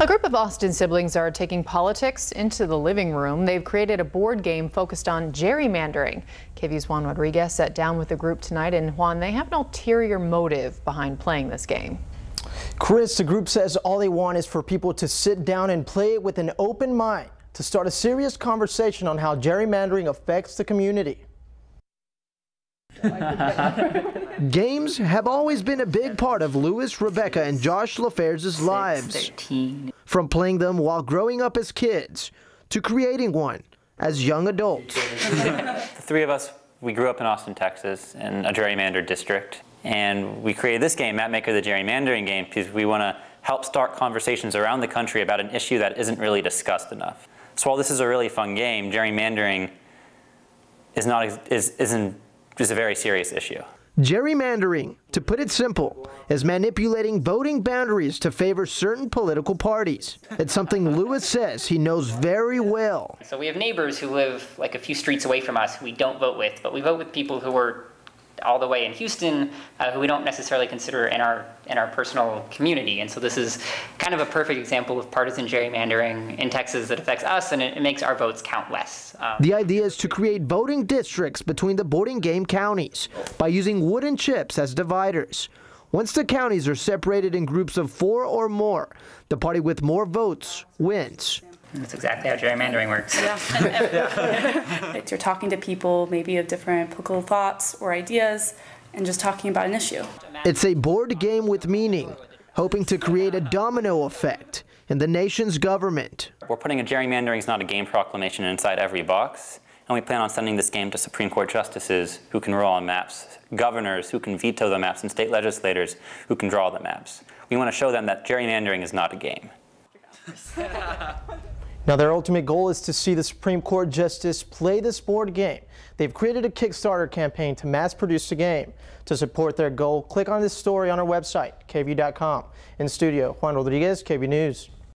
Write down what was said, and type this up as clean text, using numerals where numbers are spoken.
A group of Austin siblings are taking politics into the living room. They've created a board game focused on gerrymandering. KVUE's Juan sat down with the group tonight, and Juan, they have an ulterior motive behind playing this game. Chris, the group says all they want is for people to sit down and play it with an open mind to start a serious conversation on how gerrymandering affects the community. Games have always been a big part of Louis, Rebecca, and Josh LaFairs' lives. From playing them while growing up as kids to creating one as young adults. The three of us, we grew up in Austin, Texas, in a gerrymandered district. And we created this game, Mapmaker the Gerrymandering Game, because we want to help start conversations around the country about an issue that isn't really discussed enough. So while this is a really fun game, gerrymandering is a very serious issue. Gerrymandering, to put it simple, is manipulating voting boundaries to favor certain political parties. It's something Louis says he knows very well. So we have neighbors who live like a few streets away from us who we don't vote with, but we vote with people who are all the way in Houston, who we don't necessarily consider in our personal community. And so this is kind of a perfect example of partisan gerrymandering in Texas that affects us, and it makes our votes count less. The idea is to create voting districts between the board and game counties by using wooden chips as dividers. Once the counties are separated in groups of 4 or more, the party with more votes wins. That's exactly how gerrymandering works. Yeah. You're talking to people maybe of different political thoughts or ideas and just talking about an issue. It's a board game with meaning, hoping to create a domino effect in the nation's government. We're putting a gerrymandering is not a game proclamation inside every box, and we plan on sending this game to Supreme Court justices who can roll on maps, governors who can veto the maps, and state legislators who can draw the maps. We want to show them that gerrymandering is not a game. Now, their ultimate goal is to see the Supreme Court justice play this board game. They've created a Kickstarter campaign to mass produce the game. To support their goal, click on this story on our website, KVUE.com. In studio, Juan Rodriguez, KVUE News.